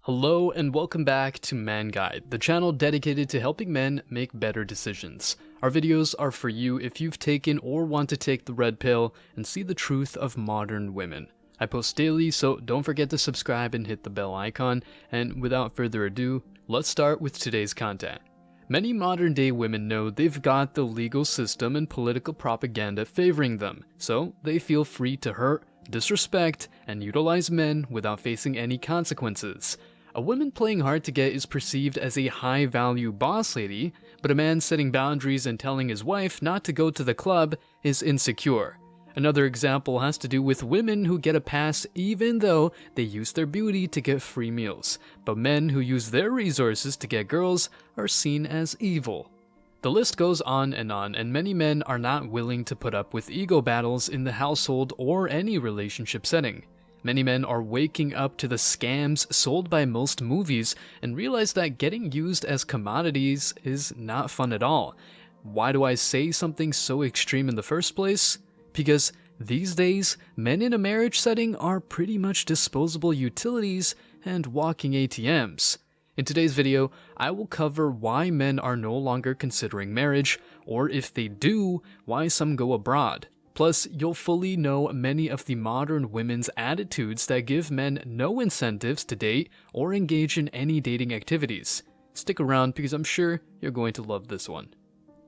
Hello and welcome back to Man Guide, the channel dedicated to helping men make better decisions. Our videos are for you if you've taken or want to take the red pill and see the truth of modern women. I post daily, so don't forget to subscribe and hit the bell icon, and without further ado, let's start with today's content. Many modern day women know they've got the legal system and political propaganda favoring them, so they feel free to hurt, disrespect, and utilize men without facing any consequences. A woman playing hard to get is perceived as a high-value boss lady, but a man setting boundaries and telling his wife not to go to the club is insecure. Another example has to do with women who get a pass even though they use their beauty to get free meals, but men who use their resources to get girls are seen as evil. The list goes on, and many men are not willing to put up with ego battles in the household or any relationship setting. Many men are waking up to the scams sold by most movies and realize that getting used as commodities is not fun at all. Why do I say something so extreme in the first place? Because these days, men in a marriage setting are pretty much disposable utilities and walking ATMs. In today's video, I will cover why men are no longer considering marriage, or if they do, why some go abroad. Plus, you'll fully know many of the modern women's attitudes that give men no incentives to date or engage in any dating activities. Stick around because I'm sure you're going to love this one.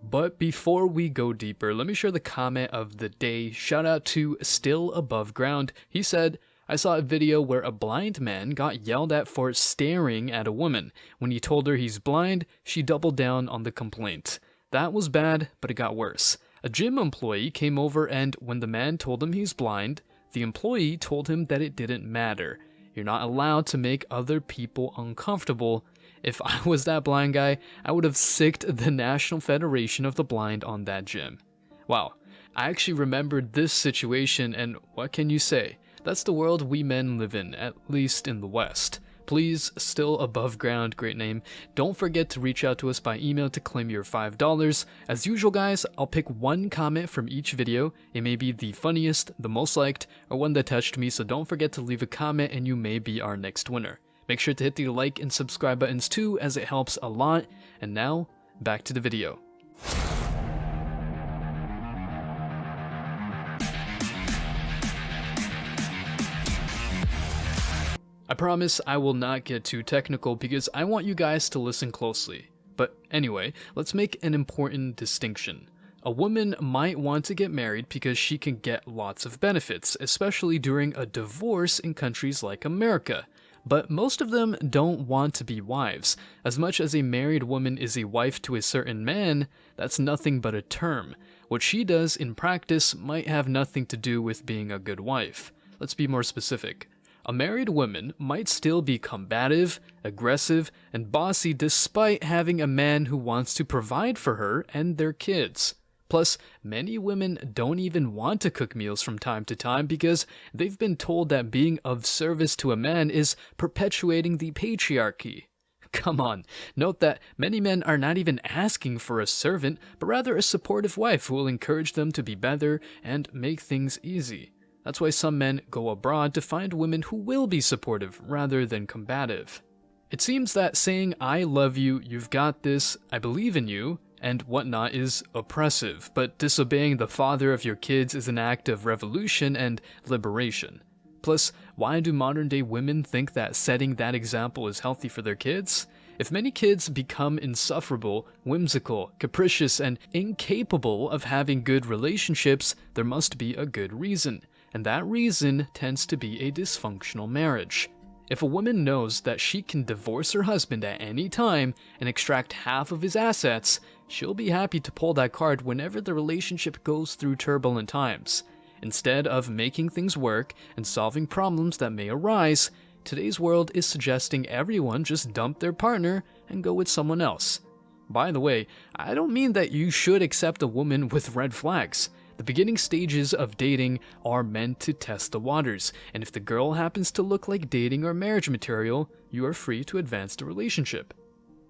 But before we go deeper, let me share the comment of the day. Shout out to Still Above Ground. He said, I saw a video where a blind man got yelled at for staring at a woman. When he told her he's blind, she doubled down on the complaint. That was bad, but it got worse. A gym employee came over and when the man told him he's blind, the employee told him that it didn't matter. You're not allowed to make other people uncomfortable. If I was that blind guy, I would have sicked the National Federation of the Blind on that gym. Wow, I actually remembered this situation, and what can you say? That's the world we men live in, at least in the West. Please, Still Above Ground, great name. Don't forget to reach out to us by email to claim your $5. As usual guys, I'll pick one comment from each video. It may be the funniest, the most liked, or one that touched me, so don't forget to leave a comment and you may be our next winner. Make sure to hit the like and subscribe buttons too, as it helps a lot. And now, back to the video. I promise I will not get too technical because I want you guys to listen closely. But anyway, let's make an important distinction. A woman might want to get married because she can get lots of benefits, especially during a divorce in countries like America. But most of them don't want to be wives. As much as a married woman is a wife to a certain man, that's nothing but a term. What she does in practice might have nothing to do with being a good wife. Let's be more specific. A married woman might still be combative, aggressive, and bossy despite having a man who wants to provide for her and their kids. Plus, many women don't even want to cook meals from time to time because they've been told that being of service to a man is perpetuating the patriarchy. Come on, note that many men are not even asking for a servant, but rather a supportive wife who will encourage them to be better and make things easy. That's why some men go abroad to find women who will be supportive rather than combative. It seems that saying I love you, you've got this, I believe in you, and whatnot is oppressive, but disobeying the father of your kids is an act of revolution and liberation. Plus, why do modern day women think that setting that example is healthy for their kids? If many kids become insufferable, whimsical, capricious, and incapable of having good relationships, there must be a good reason. And that reason tends to be a dysfunctional marriage. If a woman knows that she can divorce her husband at any time and extract half of his assets, she'll be happy to pull that card whenever the relationship goes through turbulent times. Instead of making things work and solving problems that may arise, today's world is suggesting everyone just dump their partner and go with someone else. By the way, I don't mean that you should accept a woman with red flags. The beginning stages of dating are meant to test the waters, and if the girl happens to look like dating or marriage material, you are free to advance the relationship.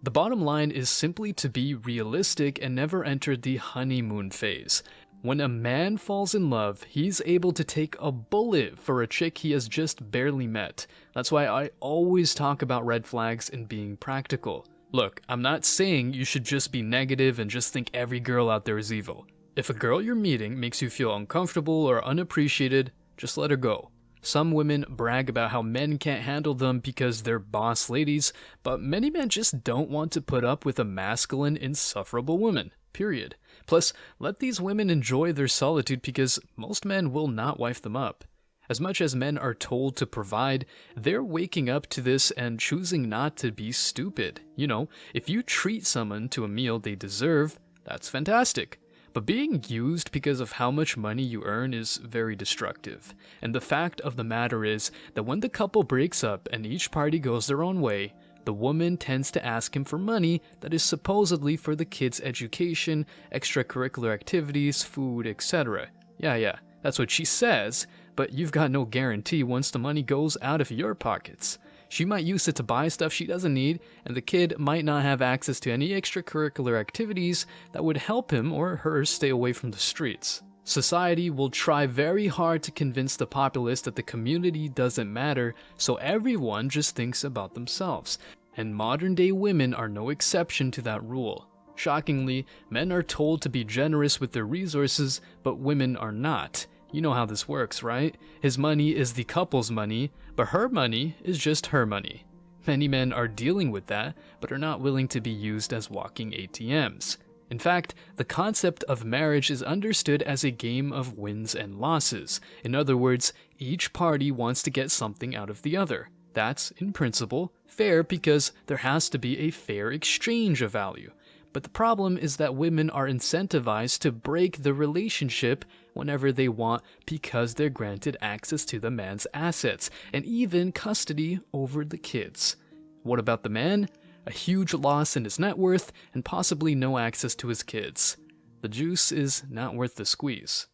The bottom line is simply to be realistic and never enter the honeymoon phase. When a man falls in love, he's able to take a bullet for a chick he has just barely met. That's why I always talk about red flags and being practical. Look, I'm not saying you should just be negative and just think every girl out there is evil. If a girl you're meeting makes you feel uncomfortable or unappreciated, just let her go. Some women brag about how men can't handle them because they're boss ladies, but many men just don't want to put up with a masculine, insufferable woman. Period. Plus, let these women enjoy their solitude because most men will not wife them up. As much as men are told to provide, they're waking up to this and choosing not to be stupid. You know, if you treat someone to a meal they deserve, that's fantastic. But being used because of how much money you earn is very destructive. And the fact of the matter is that when the couple breaks up and each party goes their own way, the woman tends to ask him for money that is supposedly for the kid's education, extracurricular activities, food, etc. Yeah, that's what she says, but you've got no guarantee once the money goes out of your pockets. She might use it to buy stuff she doesn't need, and the kid might not have access to any extracurricular activities that would help him or her stay away from the streets. Society will try very hard to convince the populace that the community doesn't matter, so everyone just thinks about themselves. And modern-day women are no exception to that rule. Shockingly, men are told to be generous with their resources, but women are not. You know how this works, right? His money is the couple's money, but her money is just her money. Many men are dealing with that, but are not willing to be used as walking ATMs. In fact, the concept of marriage is understood as a game of wins and losses. In other words, each party wants to get something out of the other. That's, in principle, fair because there has to be a fair exchange of value. But the problem is that women are incentivized to break the relationship whenever they want because they're granted access to the man's assets and even custody over the kids. What about the man? A huge loss in his net worth and possibly no access to his kids. The juice is not worth the squeeze.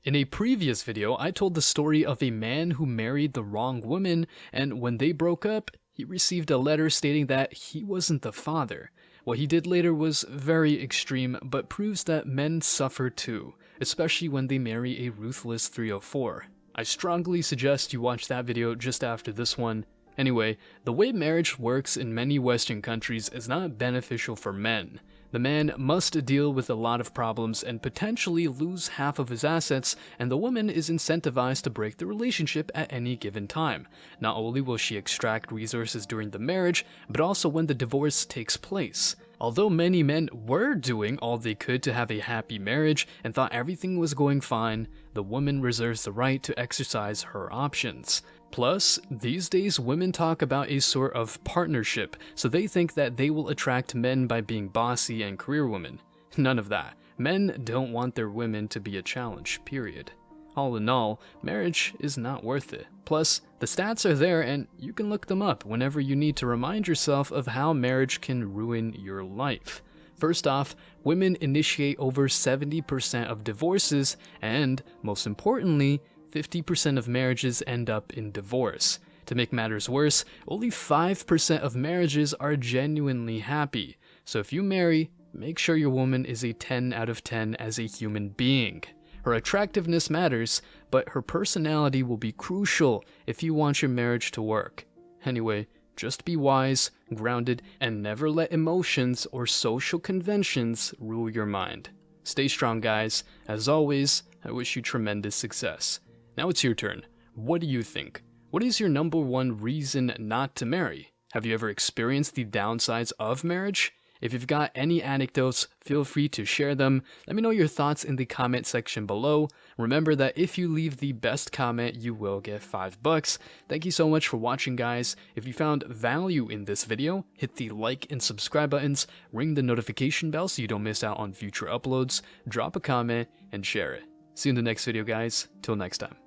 In a previous video, I told the story of a man who married the wrong woman, and when they broke up, he received a letter stating that he wasn't the father. What he did later was very extreme, but proves that men suffer too, especially when they marry a ruthless 304. I strongly suggest you watch that video just after this one. Anyway, the way marriage works in many Western countries is not beneficial for men. The man must deal with a lot of problems and potentially lose half of his assets, and the woman is incentivized to break the relationship at any given time. Not only will she extract resources during the marriage, but also when the divorce takes place. Although many men were doing all they could to have a happy marriage and thought everything was going fine, the woman reserves the right to exercise her options. Plus, these days women talk about a sort of partnership, so they think that they will attract men by being bossy and career women. None of that. Men don't want their women to be a challenge, period. All in all, marriage is not worth it. Plus, the stats are there and you can look them up whenever you need to remind yourself of how marriage can ruin your life. First off, women initiate over 70% of divorces and, most importantly, 50% of marriages end up in divorce. To make matters worse, only 5% of marriages are genuinely happy. So if you marry, make sure your woman is a 10 out of 10 as a human being. Her attractiveness matters, but her personality will be crucial if you want your marriage to work. Anyway, just be wise, grounded, and never let emotions or social conventions rule your mind. Stay strong, guys. As always, I wish you tremendous success. Now it's your turn. What do you think? What is your number one reason not to marry? Have you ever experienced the downsides of marriage? If you've got any anecdotes, feel free to share them. Let me know your thoughts in the comment section below. Remember that if you leave the best comment, you will get $5. Thank you so much for watching, guys. If you found value in this video, hit the like and subscribe buttons, ring the notification bell so you don't miss out on future uploads, drop a comment, and share it. See you in the next video, guys. Till next time.